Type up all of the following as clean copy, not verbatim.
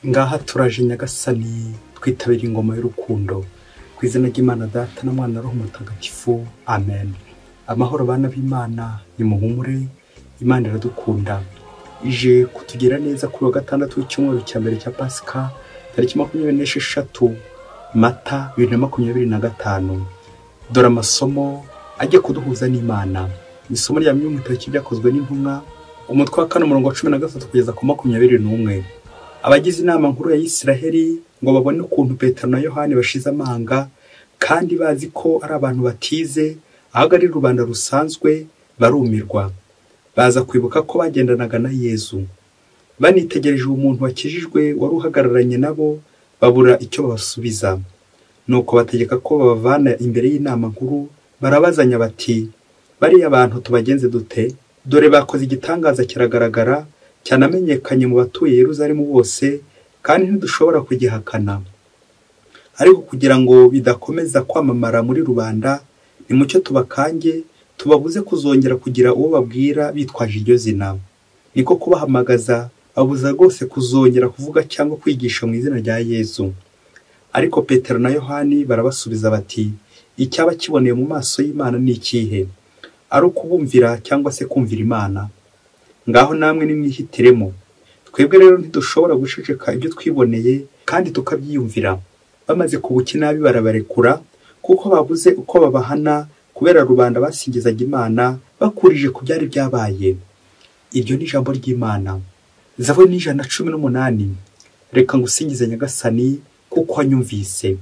Ngaha turaje Nyagasani twitabira ingoma y'urukundo ku izina ry'Imana Data na Mwana na Roho Mutagatifu. Amen. Amahoro bana b'Imana, nimuhumure, Imana iradukunda. Ije kutugira neza kuri wa gatandatu w'icyumweru cya mbere cya Pasika, tariki 26 Mata 2025. Dore amasomo ajya kuduhuza n'Imana. Isomo rya mu gitabo cyakozwe n'intumwa, umutwe wa 4 umurongo wa 13 kugeza ku 21. Abagize inama nkuru ya Isiraheli ngo babone ukuntu Petero na Yohani bashize amanga, kandi bazi ko ari abantu batize, ahubwo ari rubanda rusanzwe, barumirwa. Baza kwibuka ko bagendanaga na Yesu. Banitegereje umuntu wakijijwe wari uhagararanye nabo, babura icyo babasubiza. Nuko bategeka ko babavana imbere y'inama nkuru, barabazanya bati, bariya abantu tubagenze dute? Dore bakoze igitangaza kiragaragara, cyanamenyekanye mu batuye Yerusalemu bose, kandi ntidushobora kugihakana. Ariko kugira ngo bidakomeza kwamamara muri rubanda, nimucyo tubakange, tubabuze kuzongera kugira uwo babwira bitwaje iryo zina. Niko kubahamagaza, abuza rwose kuzongera kuvuga cyangwa kwigisha mu izina rya Yesu. Ariko Petero na Yohani barabasubiza bati, icyaba kiboneye mu maso y'Imana ni ikihe? Ari ukubumvira cyangwa se kumvira Imana? Ngaho namwe nimwihitiremo. Twebwe rero ntidushobora guceceka ibyo twiboneye kandi tukabyiyumvira. Bamaze kubuki nabi barabarekura, kuko babuze uko babahana kubera rubanda basingizaga Imana bakurije ku byari byabaye. Iryo ni ijambo ry'Imana. Zaburi 118. Reka ngusingize Nyagasani kuko wanyumvise.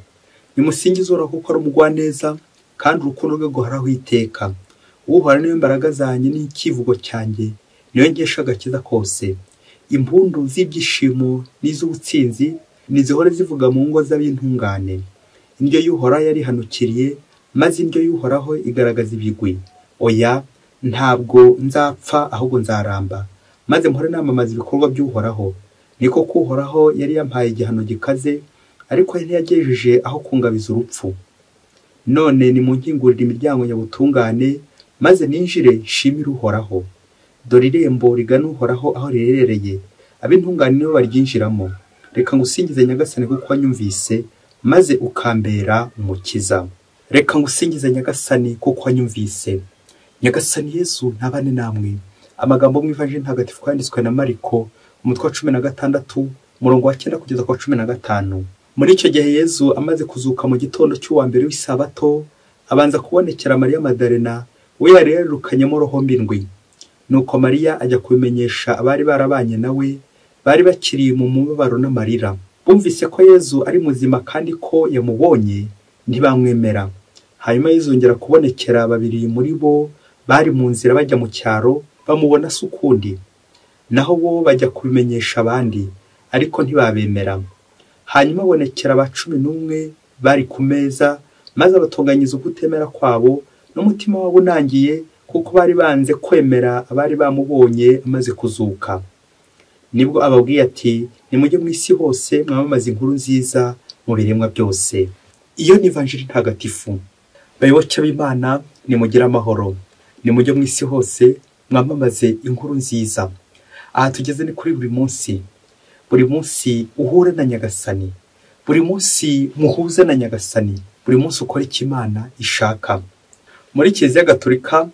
Nimusingize Uhoraho kuko ari umugwaneza, kandi urukundo rwe guhoraho iteka. Uhora niwe mbaraga zanjye n'ikivugo cyanjye, niyo ngesha agakiza kose. Impundu z'ibyishimo n'iz'ubutsinzi nizihora zivuga mu ngo z'ab'intungane. Indyo y'Uhoraho yarihanukiriye, maze indyo y'Uhoraho igaragaza ibigwi. Oya, ntabwo nzapfa ahubwo nzaramba, maze mpore namamaza ibikorwa by'Uhoraho. Niko ko Uhoraho yari yampaye igihano gikaze, ariko ntiyagejeje aho kungabiza urupfu. None nimunkingurire imiryango nyabutungane, maze ninjire nshimire Uhoraho. Dore irembo rigana Uhoraho aho rirereye, ab'intungane nibo baryinjiramo. Reka ngusingize Nyagasani kuko wanyumvise, maze ukambera umukiza. Reka ngusingize Nyagasani kuko wanyumvise. Nyagasani Yesu ntabane namwe. Amagambo mu Ivanjili ntagatifu yanditswe na Mariko, umutwe wa 16 umurongo wa 9 kugeza ku 15. Muri icyo gihe Yesu amaze kuzuka mu gitondo cy'uwa mbere w'isabato, abanza kubonekera Mariya Madalena, we yari yarukanyemo roho mbindwi. Nuko Mariya ajya kubimenyesha abari barabanye nawe, bari bakiri mu mubabaro n'amarira. Bumvise ko Yesu ari muzima kandi ko yamubonye, ntibamwemera. Hanyuma yizongera kubonekera babiri muri bo bari mu nzira bajya mu cyaro, bamubona se ukundi. Naho bo bajya kubimenyesha abandi, ariko ntibabemera. Hanyuma abonekera ba 11 bari ku meza, maze abatunganyiza ukutemera kwabo n'umutima wabo unangiye, kuko bari banze kwemera abari bamubonye amaze kuzuka. Nibwo ababwiye ati, nimujye mu isi hose mwamamaze inkuru nziza mu biremwa byose. Iyo ni Ivanjili ntagatifu. Bayoboke b'Imana, nimugire amahoro. Nimujye mu isi hose mwamamaze inkuru nziza. Aha tugeze ni kuri buri munsi. Buri munsi uhure na Nyagasani. Buri munsi muhuze na Nyagasani. Buri munsi ukora icyo Imana ishaka. Muri Kiliziya Gatolika,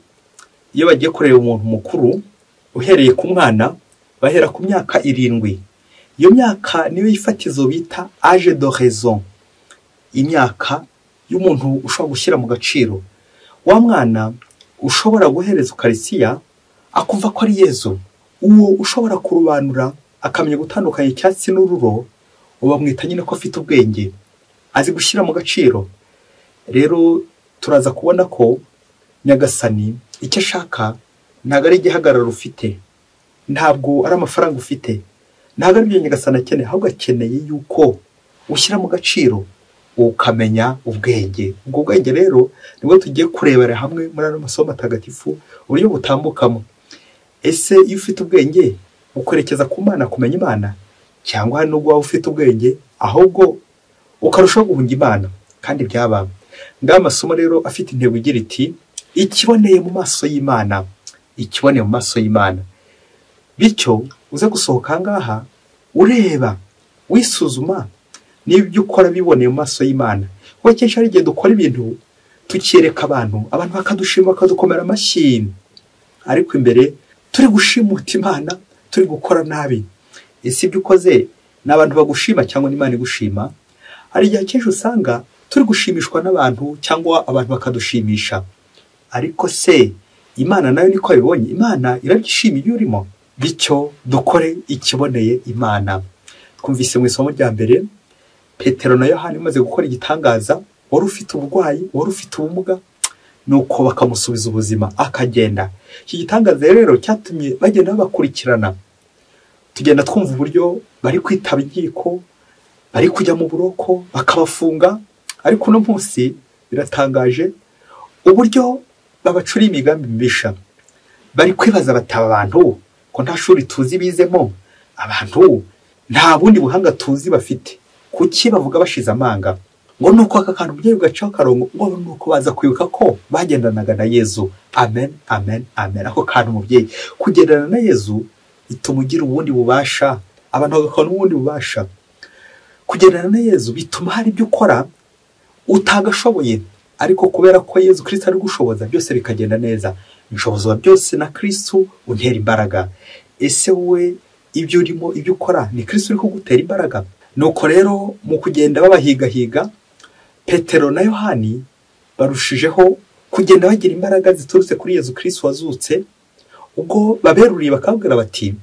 iyo bagiye kureba umuntu mukuru, uhereye ku mwana, bahera ku myaka 7. Iyo myaka niyo ifatizo bita âge de raison. Imyaka y'umuntu ushobora gushyira mu gaciro. Wa mwana ushobora guhereza Ukarisiya akumva ko ari Yesu. Uwo ushobora kurubanura akamenya gutandukanya icyatsi n'ururo, ubamwita nyine ko afite ubwenge, azi gushyira mu gaciro. Rero turaza kubona ko Nyagasani icyo ashaka ntabwo ari igihagararo ufite, ntabwo ari amafaranga ufite, ntabwo ari ibyo Nyagasani akeneye, ahubwo akeneye yuko ushyira mu gaciro, ukamenya ubwenge. Ubwo bwenge rero nibwo tugiye kurebera hamwe muri ano masomo matagatifu uburyo butambukamo. Ese iyo ufite ubwenge ukwerekeza ku Mana kumenya Imana, cyangwa hari nubwo waba ufite ubwenge ahubwo ukarushaho guhunga Imana? Kandi byaba ngaho amasomo rero afite intego igira iti, ikiboneye mu maso y'Imana, ikiboneye mu maso y'Imana. Bityo uze gusohoka ngaha ureba wisuzuma niba ibyo ukora biboneye mu maso y'Imana. Kuko kenshi hari igihe dukora ibintu tukiyereka abantu bakadushima bakadukomera amashyi, ariko imbere turi gushimuta Imana, turi gukora nabi. Ese ibyo ukoze n'abantu bagushima cyangwa n'Imana igushima? Hari igihe kenshi usanga turi gushimishwa n'abantu cyangwa abantu bakadushimisha, ariko se Imana nayo niko yabibonye? Imana irabyishimiye ibyo urimo? Bityo dukore ikiboneye Imana. Twumvise mu isomo rya mbere Petero na Yohana bamaze gukora igitangaza, wari ufite uburwayi, wari ufite ubumuga, nuko bakamusubiza ubuzima akagenda. Iki gitangaza rero cyatumye bagenda bakurikirana, tugenda twumva uburyo bari kwitaba inkiko, bari kujya mu buroko bakabafunga, ariko uno munsi biratangaje uburyo babacura imigambi mibisha. Bari kwibaza bataba abantu ko nta shuri tuzi bizemo, abantu nta bundi buhanga tuzi bafite, kuki bavuga bashize amanga ngo nuko aka kantu bye ugacaho karongo ngo nuko baza kwibuka ko bagendanaga na Yezu. Amen, amen, amen. Ako kantu umubyeyi kugendana na Yezu bituma ugira ubundi bubasha, abantu bagakora ubundi bubasha. Kugendana na Yezu bituma hari ibyo ukora utagashoboye, ariko kubera ko Yezu Kristo ari gushoboza byose bikagenda neza. Inshobozwa byose na Kristo untera imbaraga. Ese wowe ibyo urimo, ibyo ukora ni Kristo uri kugutera imbaraga? Nuko rero mu kugenda babahigahiga, Petero na Yohani barushijeho kugenda bagira imbaraga ziturutse kuri Yezu Kristo wazutse. Ubwo baberuriye bakabwira bati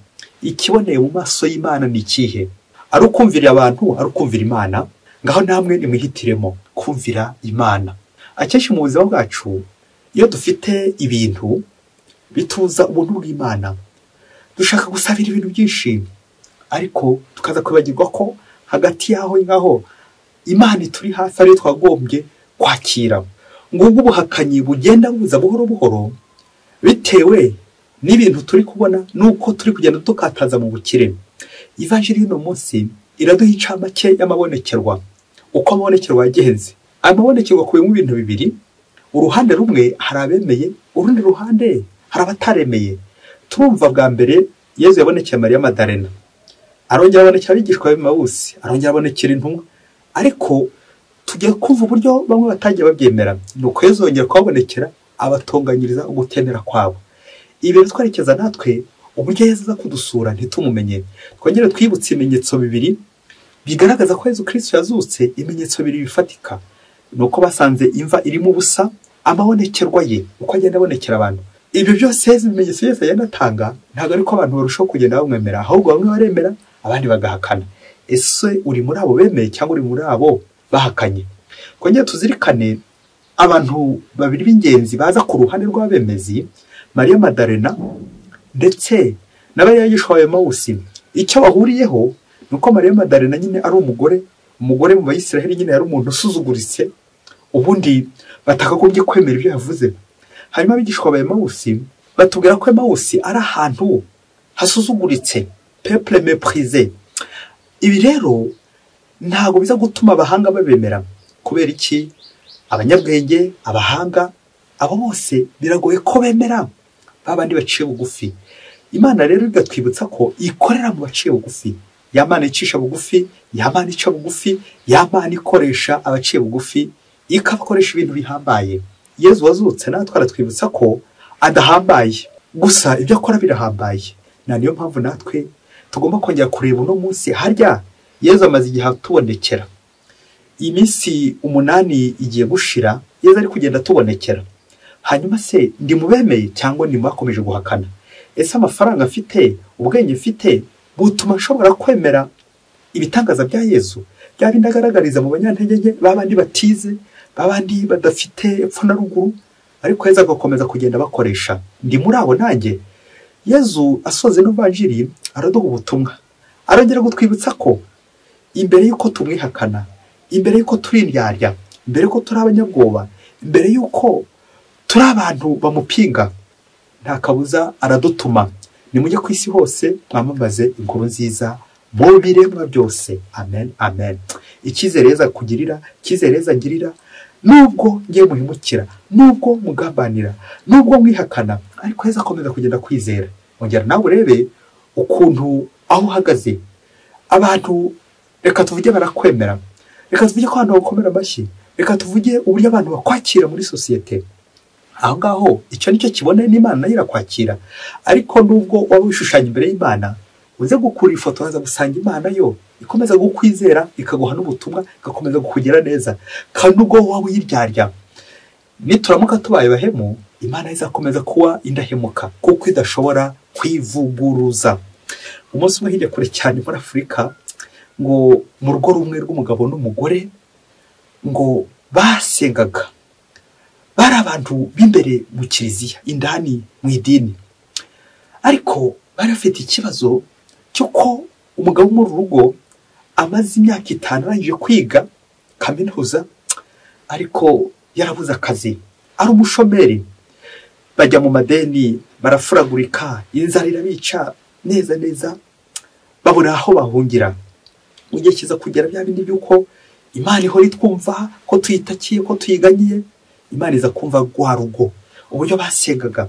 ikiboneye mu maso y'Imana ni ikihe? Ari ukumvira abantu, ari ukumvira Imana? Ngaho namwe nimwihitiremo kumvira Imana. Akenshi mu buzima bwacu iyo dufite ibintu bituza ubuntu bw'Imana, dushaka gusabira ibintu byinshi, ariko tukaza kwibagirwa ko hagati yaho ngaho Imana turi hafi ari twagombye kwakira. Ngubwo ubuhakanyi bugenda buza buhoro buhoro bitewe n'ibintu turi kubona nuko turi kugenda tukataza mu bukire. Ivanjiri y'uno munsi iraduha incamake y'amabonekerwa, uko amabonekerwa yagenze. Amabonekerwa kubiyemo ibintu bibiri, uruhande rumwe hari abemeye, urundi ruhande hari abataremeye. Turumva bwa mbere Yezu yabonekeye Mariya Madarena, arongera abonekera abigishwa b'Emawusi, arongera abonekera intumwa, ariko tugiye kumva uburyo bamwe batagiye babyemera. Nuko Yezu yongera kubabonekera abatonganyiriza ugutemera kwabo. Ibi twerekeza natwe uburyo Yezu aza kudusura ntitumumenye. Twongere twibutse ibimenyetso bibiri bigaragaza ko Yezu Kristo yazutse, ibimenyetso bibiri bifatika. Nuko basanze imva irimo ubusa, amabonekerwa ye uko agenda abonekera abantu. Ibyo byose ibimenyetso Yesu agenda atanga ntabwo ariko abantu barushaho kugenda bamwemera, ahubwo bamwe baremera abandi bagahakana. Ese uri muri abo bemeye cyangwa uri muri abo bahakanye? Twongere tuzirikane abantu babiri b'ingenzi baza ku ruhande rw'abemezi, Mariya Madarena ndetse n'abayigishwa b'Emawusi. Icyo bahuriyeho nuko Mariya Madarena nyine ari umugore mu Bayisiraheli, nyine yari umuntu usuzuguritse, ubundi batakagombye kwemera ibyo yavuze. Hanyuma abigishwa b'Emawusi batubwira ko Emawusi ari ahantu hasuzuguritse, peuple méprisé. Ibi rero ntago biza gutuma abahanga babemera. Kubera iki? Abanyabwenge, abahanga, abo bose biragoye ko bemera babandi baciye bugufi. Imana rero igatwibutsa ko ikorera mu baciye bugufi. Yamana icisha bugufi, Yamana ica bugufi, Yamana ikoresha abaciye bugufi, ikabakoresha ibintu bihambaye. Yezu wazutse natwe aratwibutsa ko adahambaye, gusa ibyo akora birahambaye. Niyo mpamvu natwe tugomba kongera kureba uno munsi harya Yezu amaze igihe atubonekera. Iyi minsi 8 igiye gushira, Yezu ari kugenda atubonekera. Hanyuma se ndi mubemeye cyangwa ndi mwakomeje guhakana? Ese amafaranga afite, ubwenge mfite butuma nshobora kwemera ibitangaza bya Yezu? Byaba indagaragariza mu banyantege nke, babandi batize, babandi badafite epfo na ruguru, ariko Yezu agakomeza kugenda bakoresha. Ndi muri abo nanjye? Yezu asoze n'Evanjiri araduha ubutumwa, arongera gutwibutsa ko imbere yuko tumwihakana, imbere yuko turi indyarya, imbere yuko turi abanyabwoba, imbere yuko turi abantu bamupinga, nta kabuza aradutuma. Nimujye ku isi hose mwamamaze inkuru nziza mu biremwa byose. Amen, amen. Icyizere Yezu kugirira, icyizere Yezu ngirira, nubwo ngiye muhimukira, nubwo mugambanira, nubwo mwihakana, ariko Yezu akomeza kugenda kwizera. Ongera nawe urebe ukuntu aho uhagaze abantu reka tuvuge barakwemera, reka tuvuge ko abantu bakomera amashyi, reka tuvuge uburyo abantu bakwakira muri sosiyete. Aho ngaho icyo nicyo kiboneye n'Imana nayo irakwakira. Ariko nubwo waba wishushanya imbere y'Imana, uze gukura ifoto haza gusanga Imana yo ikomeza gukwizera, ikaguha n'ubutumwa, igakomeza kukugera neza. Kandi nubwo waba uyiryarya, nituramuka tubaye bahemu, Imana izakomeza kuba indahemuka kuko idashobora kwivuguruza. Umunsi umwe hirya kure cyane muri Afurika, ngo mu rugo rumwe rw'umugabo n'umugore, ngo basengaga, bari abantu b'imbere mu kiliziya, indani mu idini, ariko bari bafite ikibazo cy'uko umugabo wo mu rugo amaze imyaka 5 arangije kwiga kaminuza, ariko yarabuze akazi, ari umushomeri. Bajya mu madeni, barafuragurika, inzara irabica neza, babura aho bahungira. Mu gihe kiza kugera bya bindi by'uko Imana ihora itwumva ko tuyitakiye, ko tuyiganyiye, Imana iza kumva rwa rugo uburyo basengaga.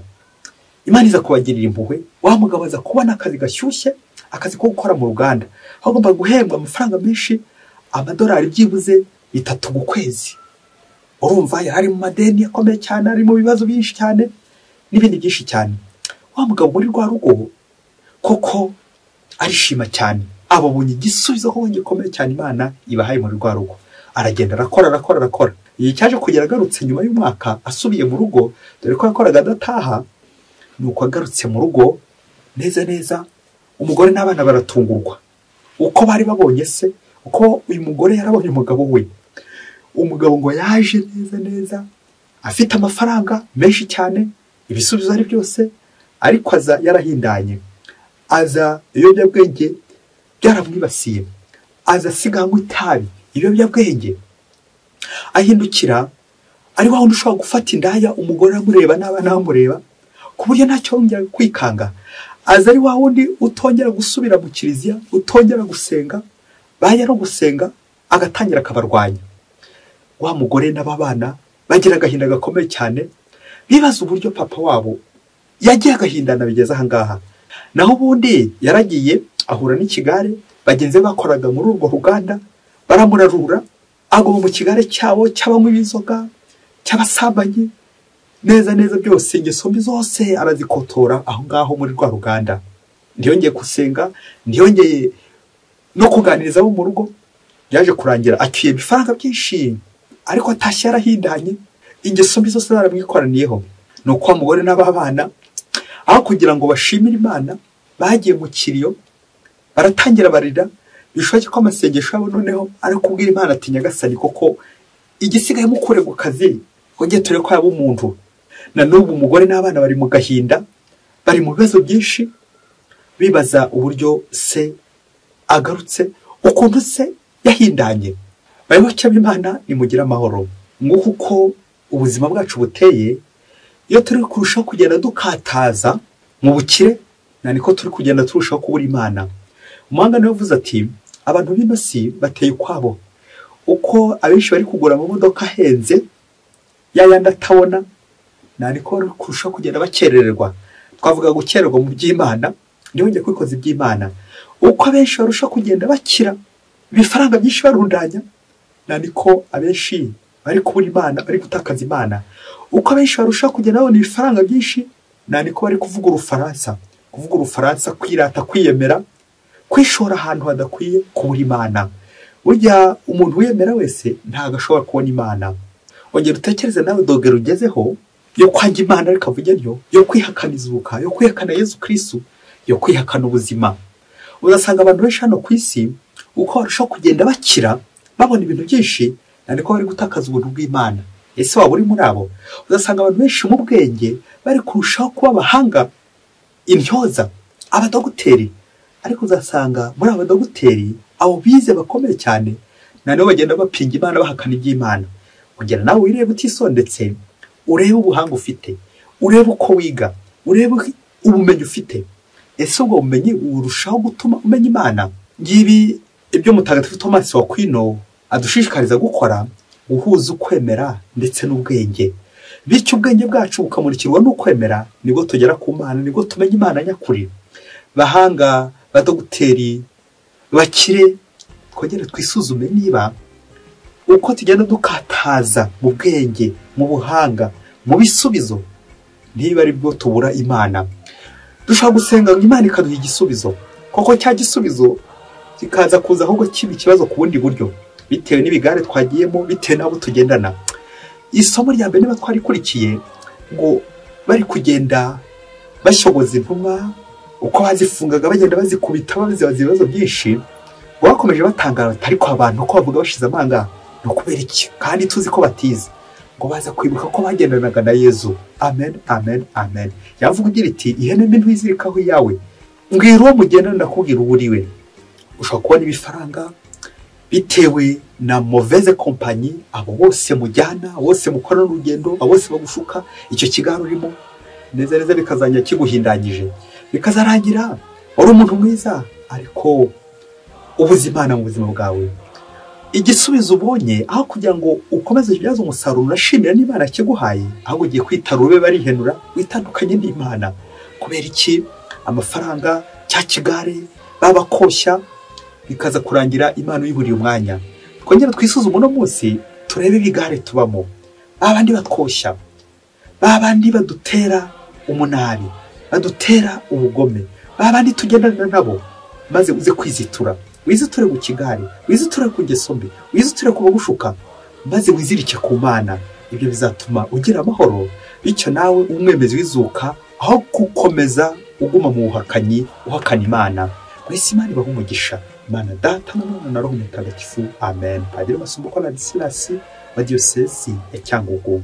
Imana iza kubagirira impuhwe, wa mugabo aza kubona akazi gashyushye, akazi ko gukora mu ruganda, aho agomba guhembwa amafaranga menshi, amadolari byibuze 3 ku kwezi. Urumva yari mu madeni akomeye cyane, ari mu bibazo byinshi cyane n'ibindi byinshi cyane. Wa mugabo muri rwa rugo koko arishima cyane, ababonye igisubizo ko gikomeye cyane Imana ibahaye muri rwa rugo. Aragenda arakora. Iyi cyaje kugera agarutse nyuma y'umwaka asubiye mu rugo, dore ko yakoraga adataha. Nuko agarutse mu rugo neza, umugore n'abana baratungurwa uko bari babonye se, uko uyu mugore yarabonye umugabo we. Umugabo ngo yaje neza, afite amafaranga menshi cyane, ibisubizo ari byose, ariko aza yarahindanye, aza ibiyobyabwenge byaramwibasiye, aza sigangwa itabi, ibiyobyabwenge. Ahindukira ari wa wundi ushobora gufata indaya, umugore amureba n'abana bamureba, ku buryo ntacyo yongera kwikanga. Aza ari wa wundi utongera gusubira mu kiliziya, utongera gusenga, bajya no gusenga agatangira akabarwanya. Wa mugore n'ababana bagira agahinda gakomeye cyane, bibaza uburyo papa wabo yagiye agahindana bigeze aha ngaha. Naho ubundi yaragiye ahura n'ikigare, bagenze bakoraga muri urwo ruganda, baramurarura, agoma mu kigare cyabo cyabamo ibizoga, cy'abasambanyi, neza byose, ingeso mbi zose arazikotora aho ngaho muri rwa ruganda. Ntiyongeye gusenga, ntiyongeye no kuganiriza abo mu rugo. Yaje kurangira acyuye ibifaranga byinshi, ariko atashye yarahindanye, ingeso mbi zose zaramwikoraniyeho. Nuko wa mugore n'ababana, aho kugira ngo bashimire Imana, bagiye mu kiriyo, baratangira barira. Bishoboke ko amasengesho yabo noneho ari kubwira Imana ati Nyagasani, koko igisigaye mukure ku kazi, ngo ture ko yaba umuntu. Na n'ubu umugore n'abana bari mu gahinda, bari mu bibazo byinshi, bibaza uburyo se agarutse, ukuntu se yahindanye. Bayoboke b'Imana nimugira amahoro. Nguko uko ubuzima bwacu buteye, iyo turi kurushaho kugenda dukataza mu bukire, niko turi kugenda turushaho kubura Imana. Umuhanga niwe uvuze ati abantu b'ino si bateye ukwabo, uko abenshi bari kugura amamodoka ahenze yayandi atabona, niko bari kurushaho kugenda bakerererwa. Twavuga gukererwa mu by'Imana, ntihongeye kwikoza iby'Imana. Uko abenshi barushaho kugenda bakira ibifaranga byinshi barundanya, niko abenshi bari kubura Imana, bari gutakaza Imana. Uko abenshi barushaho kugenda babona ibifaranga byinshi, niko bari kuvuga urufaransa, kwirata, kwiyemera, kwishora ahantu hadakwiye, kubura Imana. Burya umuntu wiyemera wese ntago ashobora kubona Imana. Ongera utekereze nawe dogero ugezeho yo kwanga Imana, ariko avuge ryo yo kwihakana izuka, yo kwihakana Yesu Kristo, yo kwihakana ubuzima. Uzasanga abantu benshi hano ku isi uko barushaho kugenda bakira, babona ibintu byinshi, niko bari gutakaza ubuntu bw'Imana. Ese waba uri muri abo? Uzasanga abantu benshi mu bwenge bari kurushaho kuba abahanga, intyoza, abadogiteri, ariko uzasanga muri abadogiteri abo bize bakomeye cyane, nanibo bagenda bapinga Imana, bahakana iby'Imana. Kugira nawe wirebe utisondetse, urebe ubuhanga ufite, urebe uko wiga, urebe ubumenyi ufite. Ese ubwo bumenyi urushaho gutuma umenya Imana? Ngibi ibyo Mutagatifu Thomas wa Aquino adushishikariza gukora, guhuza ukwemera ndetse n'ubwenge. Bityo ubwenge bwacu bukamurikirwa n'ukwemera, nibwo tugera ku Mana, nibwo tumenya Imana nyakuri. Bahanga, badogiteri, bakire, twongere twisuzume niba uko tugenda dukataza mu bwenge, mu buhanga, mu bisubizo, niba ari bwo tubura Imana. Dushobora gusenga ngo Imana ikaduha igisubizo, koko cya gisubizo kikaza kuza ahubwo kiba ikibazo ku bundi buryo, bitewe n'ibigare twagiyemo, bitewe n'abo tugendana. Isomo rya mbere niba twarikurikiye ngo bari kugenda bashoboza intumwa, uko bazifungaga bagenda bazikubita bazibaza ibibazo byinshi, bakomeje batangara ariko abantu ko bavuga bashize amanga no kubera iki, kandi tuzi ko batize, ngo baza kwibuka ko bagendanaga na Yezu. Amen, amen, amen. Yavuga ugira iti ihene mbi ntwizirikaho iyawe, mbwira uwo mugendana ndakubwira uwo uri we. Ushobora kubona ibifaranga bitewe na mauvaise compagnie, abo bose mujyana, bose mukorana urugendo, abo bose bagushuka, icyo kigaro urimo neza neza bikazanya kiguhindanyije, bikazarangira uri umuntu mwiza ariko ubuzimana mu buzima bwawe. Igisubizo ubonye aho kugira ngo ukomeze kubyaza umusaruro unashimira n'Imana kiguhaye, ahubwo ugiye kwita rube barihenura witandukanye n'Imana. Kubera iki? Amafaranga, cya kigare, babakoshya, bikaza kurangira Imana uyiburiye umwanya. Twongera twisuzume uno munsi turebe ibigare tubamo, babandi batwoshya, babandi badutera umunabi, badutera ubugome, babandi tugendana nabo, maze uze kwizitura. Wiziture ku kigare, wiziture ku ngeso mbi, wiziture ku bagushuka, maze wizirike ku Mana. Ibyo bizatuma ugira amahoro, bityo nawe umwemezi wizuka aho gukomeza uguma mu buhakanyi uhakana Imana. Mwese Imana ibahe umugisha. Imana Data na Mwana na Roho Mutagatifu. Amen. Padiri Masumbuko Ladislas wa Diyosezi ya Cyangugu.